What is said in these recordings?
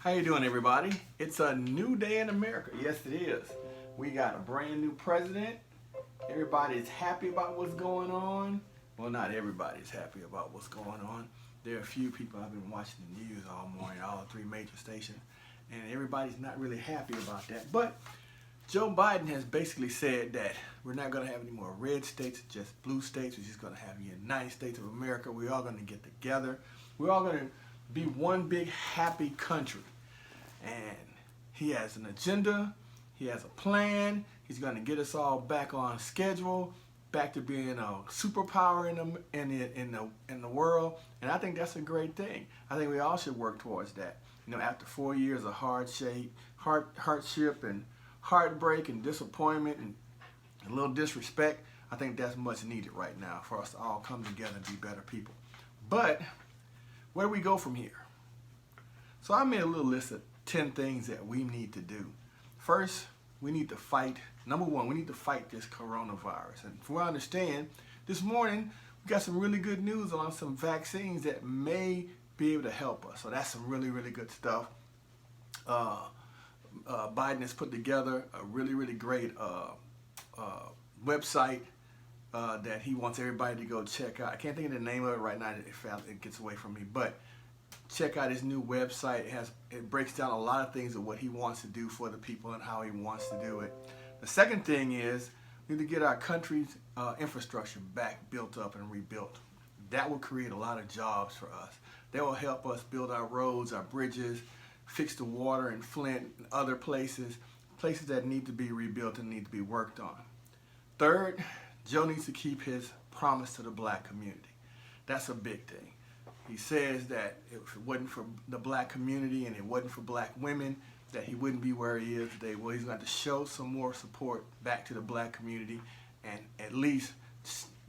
How you doing, everybody? It's a new day in America. Yes, it is. We got a brand new president. Everybody's happy about what's going on. Well, not everybody's happy about what's going on. There are a few people. I've been watching the news all morning, all three major stations, and everybody's not really happy about that. But Joe Biden has basically said that we're not going to have any more red states, just blue states. We're just going to have the United States of America. We're all going to get together. We're all going to be one big happy country. And he has an agenda. He has a plan. He's going to get us all back on schedule, back to being a superpower in the world. And I think that's a great thing. I think we all should work towards that. You know, after 4 years of hardship and heartbreak and disappointment and a little disrespect, I think that's much needed right now for us to all come together and be better people. But where do we go from here? So I made a little list of 10 things that we need to do. First, we need to fight. Number one, we need to fight this coronavirus. And from what I understand, this morning we got some really good news on some vaccines that may be able to help us. So that's some really, really good stuff. Biden has put together a really, really great website that he wants everybody to go check out. I can't think of the name of it right now. It gets away from me, but check out his new website. It breaks down a lot of things of what he wants to do for the people and how he wants to do it. The second thing is we need to get our country's infrastructure back built up and rebuilt. That will create a lot of jobs for us. That will help us build our roads, our bridges, fix the water in Flint and other places that need to be rebuilt and need to be worked on. Third, Joe needs to keep his promise to the black community. That's a big thing. He says that if it wasn't for the black community and it wasn't for black women, that he wouldn't be where he is today. Well, he's going to have to show some more support back to the black community and at least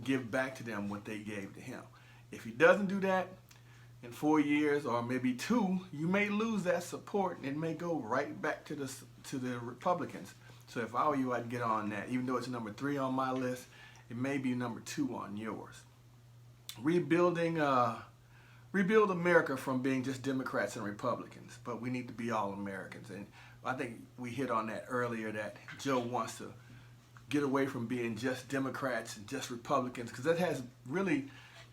give back to them what they gave to him. If he doesn't do that, in 4 years or maybe 2, you may lose that support and it may go right back to the Republicans. So if I were you, I'd get on that. Even though it's number 3 on my list, it may be number 2 on yours. Rebuild America from being just Democrats and Republicans, but we need to be all Americans. And I think we hit on that earlier, that Joe wants to get away from being just Democrats and just Republicans, because that has really,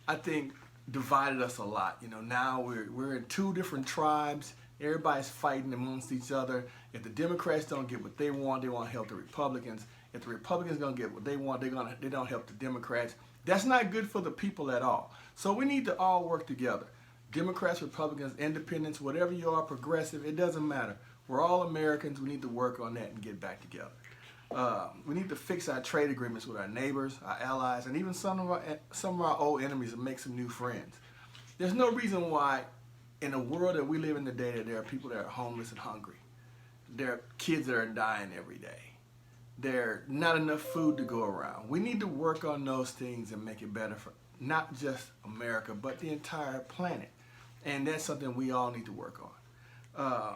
I think, divided us a lot. You know, now we're in 2 different tribes. Everybody's fighting amongst each other. If the Democrats don't get what they want to help the Republicans. If the Republicans don't get what they want, they don't help the Democrats. That's not good for the people at all. So we need to all work together. Democrats, Republicans, independents, whatever you are, progressive, it doesn't matter. We're all Americans. We need to work on that and get back together. We need to fix our trade agreements with our neighbors, our allies, and even some of our old enemies and make some new friends. There's no reason why in the world that we live in today that there are people that are homeless and hungry. There are kids that are dying every day. There's not enough food to go around. We need to work on those things and make it better for not just America, but the entire planet. And that's something we all need to work on.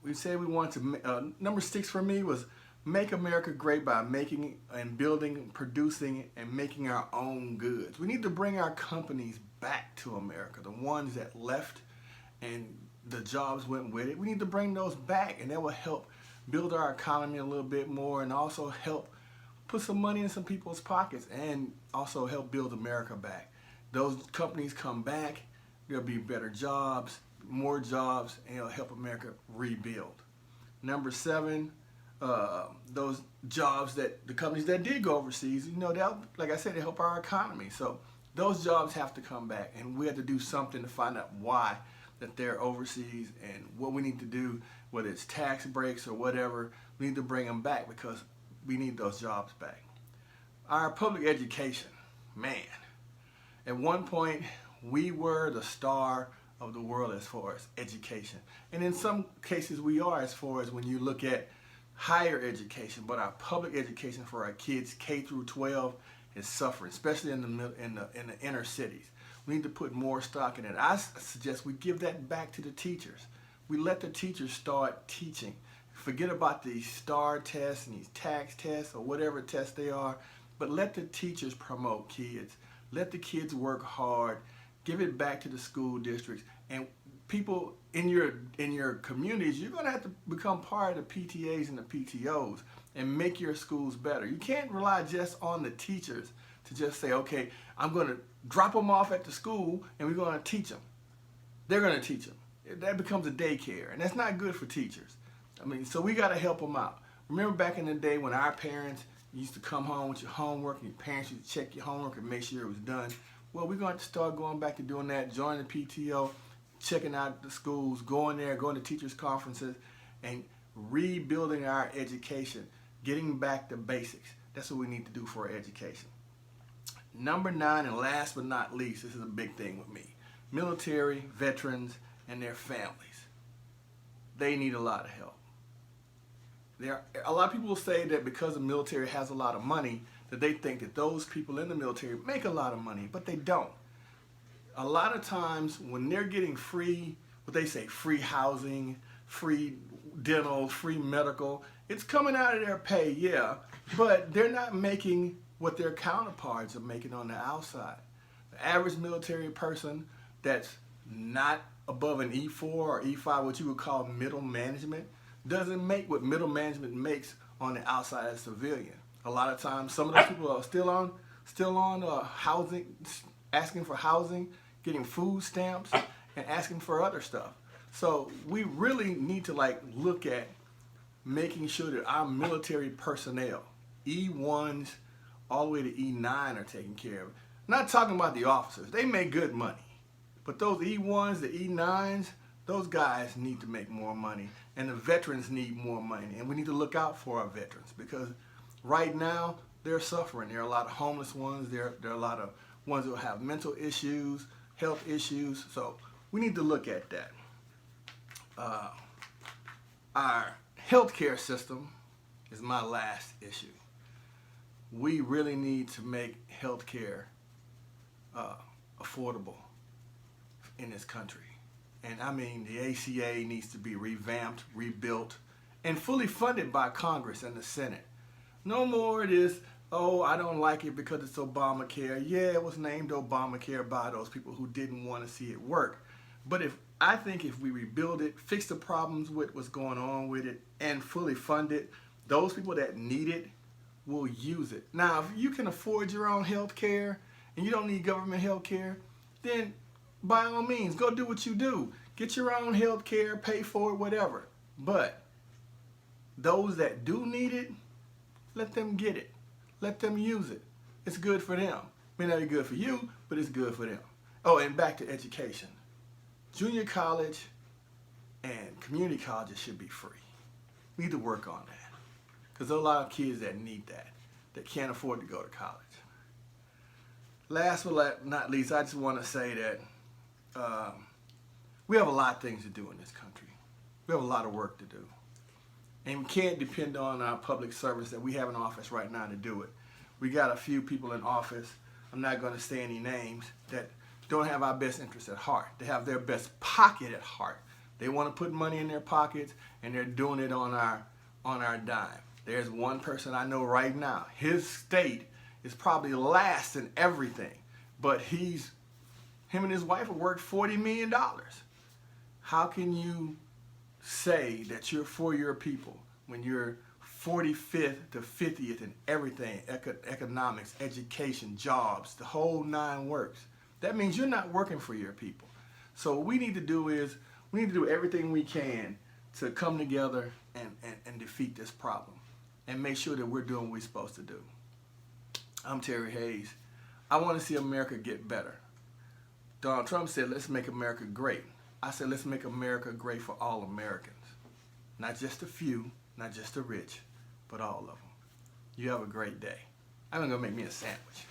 We said we want to, number 6 for me was make America great by making and building, producing, and making our own goods. We need to bring our companies back to America, the ones that left and the jobs went with it. We need to bring those back, and that will help build our economy a little bit more and also help put some money in some people's pockets and also help build America back. Those companies come back, there'll be better jobs, more jobs, and it'll help America rebuild. Number 7, those jobs that the companies that did go overseas, you know, they'll, like I said, they help our economy. So those jobs have to come back, and we have to do something to find out why that they're overseas and what we need to do, whether it's tax breaks or whatever. We need to bring them back because we need those jobs back. Our public education, man, at one point we were the star of the world as far as education. And in some cases we are, as far as when you look at higher education, but our public education for our kids K through 12 is suffering, especially in the inner cities. We need to put more stock in it. I suggest we give that back to the teachers. We let the teachers start teaching. Forget about these STAR tests and these tax tests or whatever tests they are, but let the teachers promote kids. Let the kids work hard. Give it back to the school districts. And people in your communities, you're going to have to become part of the PTAs and the PTOs and make your schools better. You can't rely just on the teachers to just say, okay, I'm going to drop them off at the school and we're going to teach them. They're going to teach them. That becomes a daycare, and that's not good for teachers. I mean, so we got to help them out. Remember back in the day when our parents used to come home with your homework and your parents used to check your homework and make sure it was done? Well, we're going to start going back to doing that, joining the PTO, checking out the schools, going there, going to teachers' conferences, and rebuilding our education, getting back to basics. That's what we need to do for our education. Number 9, and last but not least, this is a big thing with me. Military, veterans, and their families. They need a lot of help. A lot of people will say that because the military has a lot of money, that they think that those people in the military make a lot of money, but they don't. A lot of times when they're getting free, what they say, free housing, free dental, free medical, it's coming out of their pay, yeah, but they're not making what their counterparts are making on the outside. The average military person that's not above an E4 or E5, what you would call middle management, doesn't make what middle management makes on the outside as a civilian. A lot of times, some of those people are still on housing, asking for housing, getting food stamps, and asking for other stuff. So we really need to look at making sure that our military personnel, E1s all the way to E9, are taken care of. Not talking about the officers. They make good money. But those E1s, the E9s, those guys need to make more money. And the veterans need more money. And we need to look out for our veterans because right now they're suffering. There are a lot of homeless ones. There are a lot of ones who have mental issues, health issues. So we need to look at that. Our healthcare system is my last issue. We really need to make healthcare affordable in this country. And I mean, the ACA needs to be revamped, rebuilt, and fully funded by Congress and the Senate. No more it is, oh, I don't like it because it's Obamacare. Yeah, it was named Obamacare by those people who didn't want to see it work. But I think if we rebuild it, fix the problems with what's going on with it, and fully fund it, those people that need it will use it. Now, if you can afford your own health care and you don't need government health care, then by all means, go do what you do. Get your own health care, pay for it, whatever. But those that do need it, let them get it. Let them use it. It's good for them. May not be good for you, but it's good for them. Oh, and back to education. Junior college and community colleges should be free. We need to work on that. Because there are a lot of kids that need that can't afford to go to college. Last but not least, I just want to say that we have a lot of things to do in this country. We have a lot of work to do. And we can't depend on our public servants that we have in office right now to do it. We got a few people in office, I'm not going to say any names, that don't have our best interests at heart. They have their best pocket at heart. They want to put money in their pockets, and they're doing it on our dime. There's one person I know right now. His state is probably last in everything, but him and his wife are worth $40 million. How can you say that you're for your people when you're 45th to 50th in everything, economics, education, jobs, the whole 9 works? That means you're not working for your people. So what we need to do is we need to do everything we can to come together and defeat this problem and make sure that we're doing what we're supposed to do. I'm Terry Hayes. I want to see America get better. Donald Trump said, let's make America great. I said, let's make America great for all Americans. Not just a few, not just the rich, but all of them. You have a great day. I'm going to go make me a sandwich.